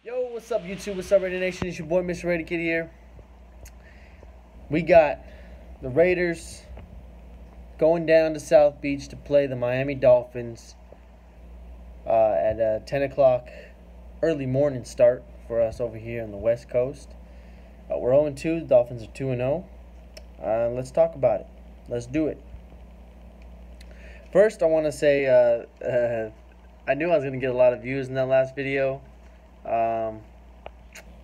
Yo, what's up, YouTube? What's up, Raider Nation? It's your boy, Mr. Raider Kid here. We got the Raiders going down to South Beach to play the Miami Dolphins at a 10 o'clock early morning start for us over here on the West Coast. We're 0-2. The Dolphins are 2-0. Let's talk about it. Let's do it. First, I want to say I knew I was going to get a lot of views in that last video.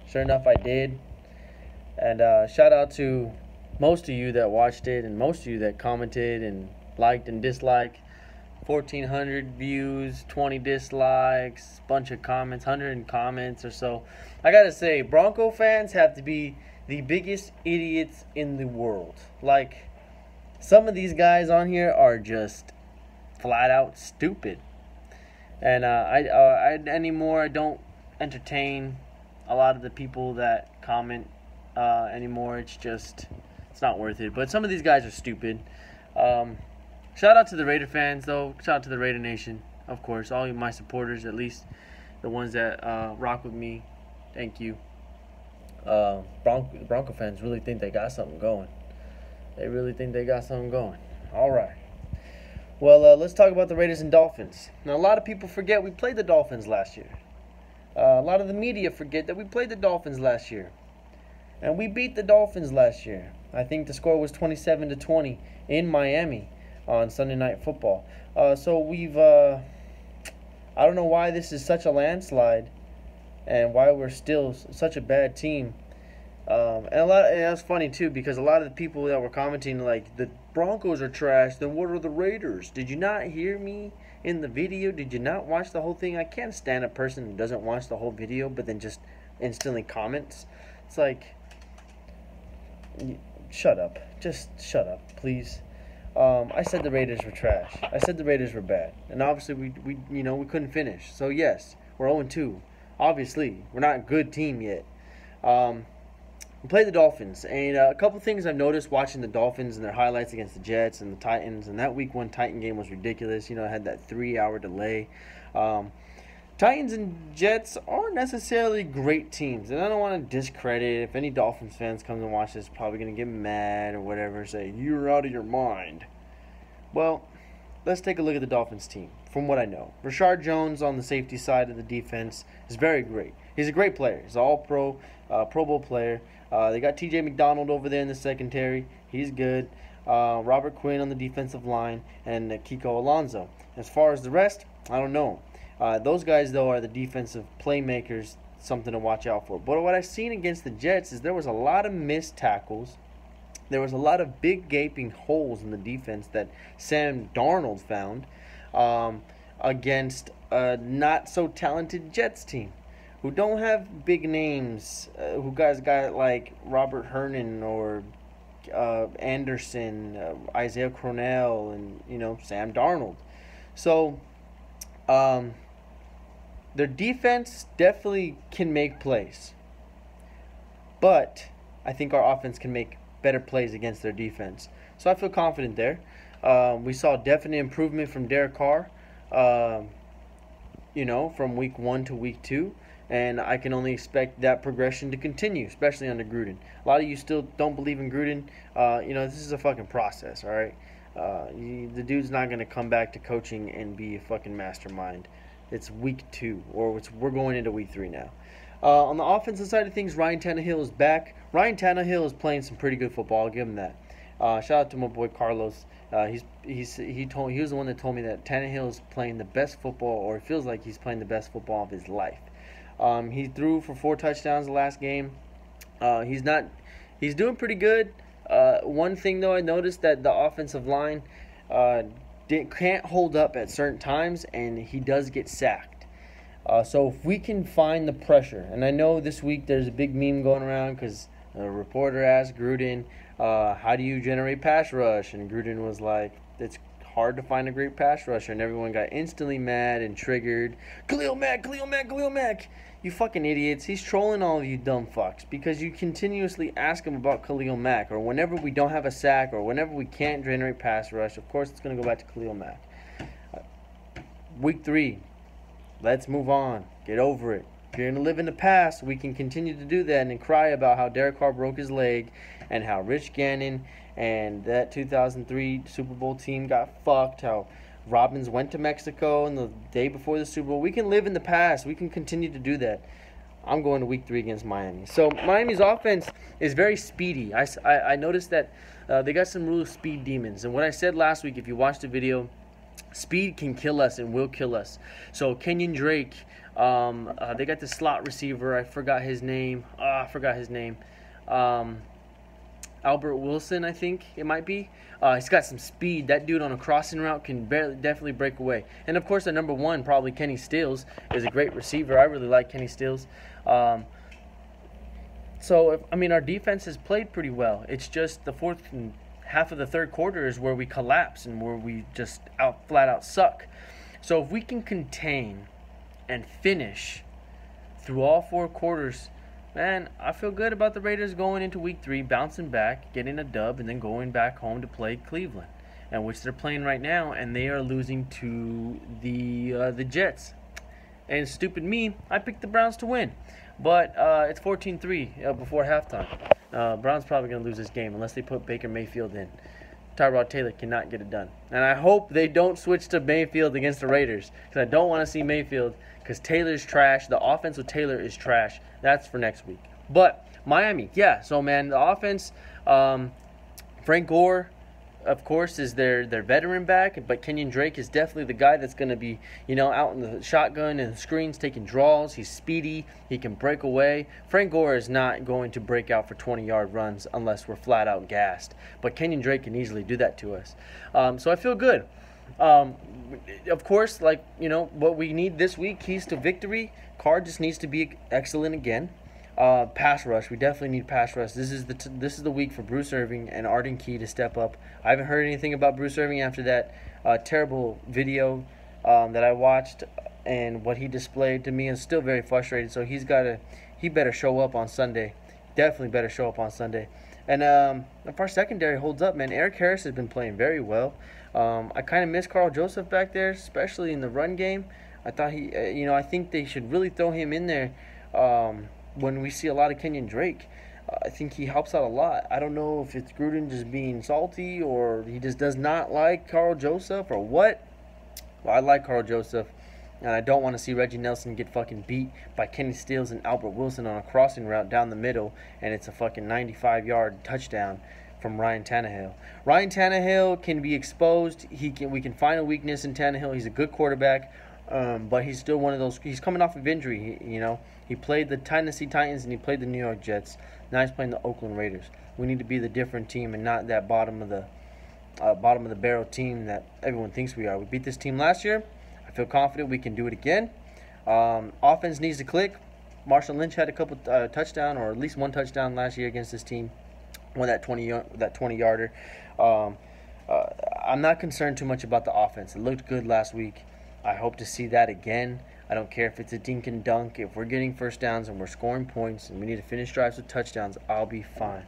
Sure enough, I did. And shout out to most of you that watched it and most of you that commented and liked and disliked. 1,400 views, 20 dislikes, bunch of comments, 100 comments or so. I gotta say, Bronco fans have to be the biggest idiots in the world. Like, some of these guys on here are just flat out stupid. And I don't entertain a lot of the people that comment anymore. It's not worth it. But some of these guys are stupid. Shout out to the Raider fans, though. Shout out to the Raider Nation, of course. All of my supporters, at least the ones that rock with me. Thank you. Bronco fans really think they got something going. They really think they got something going. All right. Well, let's talk about the Raiders and Dolphins. Now, a lot of people forget we played the Dolphins last year. A lot of the media forget that we played the Dolphins last year. And we beat the Dolphins last year. I think the score was 27-20 in Miami on Sunday Night Football. So we've, I don't know why this is such a landslide and why we're still such a bad team. And that's funny too, because a lot of the people that were commenting like, the Broncos are trash, then what are the Raiders? Did you not hear me in the video? Did you not watch the whole thing? I can't stand a person who doesn't watch the whole video but then just instantly comments. It's like, shut up. Just shut up, please. I said the Raiders were trash. I said the Raiders were bad. And obviously we couldn't finish. So yes, we're 0-2. Obviously, we're not a good team yet. We played the Dolphins, and a couple things I've noticed watching the Dolphins and their highlights against the Jets and the Titans, and that Week 1 Titan game was ridiculous. You know, it had that 3-hour delay. Titans and Jets aren't necessarily great teams, and I don't want to discredit. If any Dolphins fans come and watch this, probably going to get mad or whatever, say, you're out of your mind. Well, let's take a look at the Dolphins team. From what I know, Rashard Jones on the safety side of the defense is very great. He's a great player. He's an all-pro, Pro Bowl player. They got T.J. McDonald over there in the secondary. He's good. Robert Quinn on the defensive line, and Kiko Alonso. As far as the rest, I don't know. Those guys, though, are the defensive playmakers, something to watch out for. But what I've seen against the Jets is there was a lot of missed tackles. There was a lot of big gaping holes in the defense that Sam Darnold found against a not-so-talented Jets team who don't have big names, who guys got like Robert Hernan or Anderson, Isaiah Cronell, and, Sam Darnold. So, their defense definitely can make plays. But I think our offense can make better plays against their defense. So I feel confident there. We saw definite improvement from Derek Carr, from Week 1 to Week 2. And I can only expect that progression to continue, especially under Gruden. A lot of you still don't believe in Gruden. This is a fucking process, all right? The dude's not going to come back to coaching and be a fucking mastermind. It's Week 2, or we're going into Week 3 now. On the offensive side of things, Ryan Tannehill is back. Ryan Tannehill is playing some pretty good football. I'll give him that. Shout out to my boy Carlos. He was the one that told me that Tannehill is playing the best football, or it feels like he's playing the best football of his life. He threw for 4 touchdowns the last game. He's doing pretty good. One thing, though, I noticed that the offensive line can't hold up at certain times, and he does get sacked. So if we can find the pressure, and I know this week there's a big meme going around because a reporter asked Gruden, how do you generate pass rush? And Gruden was like, it's hard to find a great pass rusher, and everyone got instantly mad and triggered. Khalil Mack, Khalil Mack, Khalil Mack. You fucking idiots. He's trolling all of you dumb fucks because you continuously ask him about Khalil Mack, or whenever we don't have a sack, or whenever we can't generate pass rush, of course it's going to go back to Khalil Mack. Week 3, let's move on. Get over it. If you're going to live in the past, we can continue to do that and then cry about how Derek Carr broke his leg and how Rich Gannon and that 2003 Super Bowl team got fucked, how Robbins went to Mexico and the day before the Super Bowl. We can live in the past. We can continue to do that. I'm going to week 3 against Miami. So Miami's offense is very speedy. I noticed that they got some real speed demons. And what I said last week, if you watched the video, speed can kill us and will kill us. So Kenyon Drake, they got the slot receiver. I forgot his name. Albert Wilson, I think it might be. He's got some speed. That dude on a crossing route can definitely break away. And of course, the number 1, probably Kenny Stills, is a great receiver. I really like Kenny Stills. Our defense has played pretty well. It's just the fourth and half of the third quarter is where we collapse and where we just flat out suck. So if we can contain and finish through all 4 quarters, man, I feel good about the Raiders going into week 3, bouncing back, getting a dub, and then going back home to play Cleveland, and which they're playing right now, and they are losing to the Jets. And stupid me, I picked the Browns to win, but it's 14-3 before halftime. Browns probably going to lose this game unless they put Baker Mayfield in. Tyrod Taylor cannot get it done. And I hope they don't switch to Mayfield against the Raiders, because I don't want to see Mayfield, because Taylor's trash. The offense with Taylor is trash. That's for next week. But Miami, yeah. So, man, the offense, Frank Gore, of course, is their veteran back, but Kenyon Drake is definitely the guy that's going to be, out in the shotgun and screens, taking draws. He's speedy. He can break away. Frank Gore is not going to break out for 20-yard runs unless we're flat out gassed. But Kenyon Drake can easily do that to us. So I feel good. Of course, what we need this week, keys to victory. Carr just needs to be excellent again. Pass rush. We definitely need pass rush. This is the week for Bruce Irving and Arden Key to step up. I haven't heard anything about Bruce Irving after that terrible video that I watched, and what he displayed to me is still very frustrated. So he better show up on Sunday. Definitely better show up on Sunday. And if our secondary holds up, man, Eric Harris has been playing very well. I kind of miss Carl Joseph back there, especially in the run game. I thought I think they should really throw him in there when we see a lot of Kenyon Drake. I think he helps out a lot. I don't know if it's Gruden just being salty or he just does not like Carl Joseph or what. Well, I like Carl Joseph, and I don't want to see Reggie Nelson get fucking beat by Kenny Stills and Albert Wilson on a crossing route down the middle, and it's a fucking 95-yard touchdown from Ryan Tannehill. Ryan Tannehill can be exposed. We can find a weakness in Tannehill. He's a good quarterback, but he's still one of those. He's coming off of injury. He played the Tennessee Titans and he played the New York Jets. Now he's playing the Oakland Raiders. We need to be the different team and not that bottom of the barrel team that everyone thinks we are. We beat this team last year. I feel confident we can do it again. Offense needs to click. Marshawn Lynch had a couple touchdown, or at least one touchdown last year against this team. Won that 20-yarder. I'm not concerned too much about the offense. It looked good last week. I hope to see that again. I don't care if it's a dink and dunk. If we're getting first downs and we're scoring points and we need to finish drives with touchdowns, I'll be fine.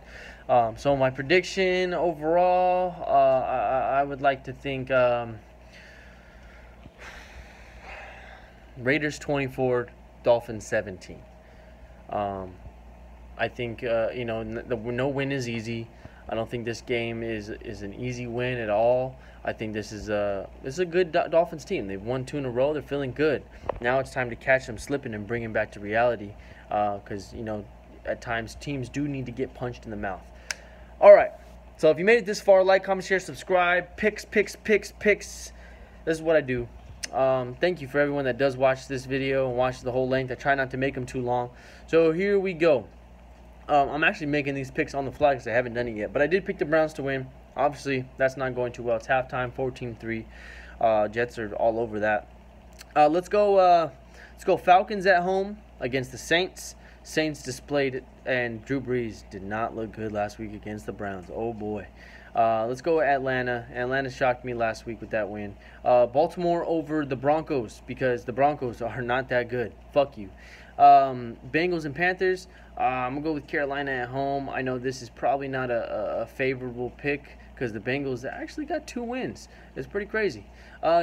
So my prediction overall, I would like to think Raiders 24, Dolphins 17. I think no win is easy. I don't think this game is an easy win at all. I think this is a good Dolphins team. They've won 2 in a row. They're feeling good. Now it's time to catch them slipping and bring them back to reality. Because at times teams do need to get punched in the mouth. All right. So if you made it this far, like, comment, share, subscribe. Picks. This is what I do. Thank you for everyone that does watch this video and watch the whole length. I try not to make them too long. So here we go. I'm actually making these picks on the fly because I haven't done it yet. But I did pick the Browns to win. Obviously, that's not going too well. It's halftime, 14-3. Jets are all over that. Let's go Falcons at home against the Saints. Saints displayed it, and Drew Brees did not look good last week against the Browns. Oh, boy. Let's go Atlanta. Atlanta shocked me last week with that win. Baltimore over the Broncos because the Broncos are not that good. Fuck you. Bengals and Panthers. I'm going to go with Carolina at home. I know this is probably not a favorable pick because the Bengals actually got 2 wins. It's pretty crazy.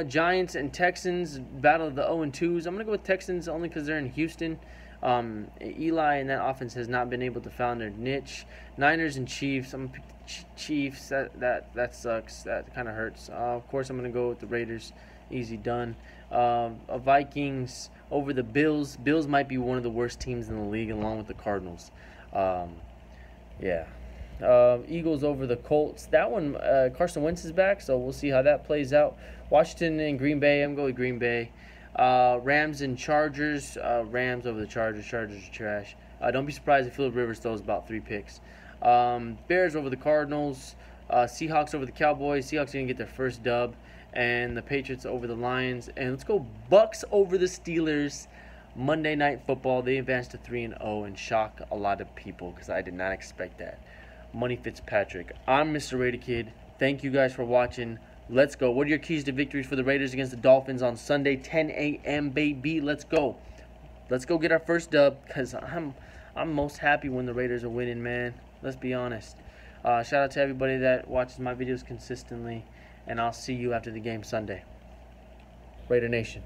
Giants and Texans, battle of the 0-2s. I'm going to go with Texans only because they're in Houston. Eli and that offense has not been able to find their niche. Niners and Chiefs. I'm gonna pick the Chiefs. That sucks. That kind of hurts. Of course, I'm gonna go with the Raiders. Easy done. Vikings over the Bills. Bills might be one of the worst teams in the league, along with the Cardinals. Yeah. Eagles over the Colts. That one, Carson Wentz is back, so we'll see how that plays out. Washington and Green Bay. I'm going with Green Bay. Rams and Chargers. Rams over the Chargers. Chargers are trash. Don't be surprised if Phillip Rivers throws about 3 picks. Bears over the Cardinals. Seahawks over the Cowboys. Seahawks are going to get their first dub. And the Patriots over the Lions. And let's go Bucks over the Steelers. Monday Night Football. They advanced to 3-0 and shock a lot of people because I did not expect that. Money Fitzpatrick. I'm Mr. Raider Kid. Thank you guys for watching. Let's go. What are your keys to victories for the Raiders against the Dolphins on Sunday, 10 a.m., baby? Let's go. Let's go get our first dub because I'm most happy when the Raiders are winning, man. Let's be honest. Shout out to everybody that watches my videos consistently, and I'll see you after the game Sunday. Raider Nation.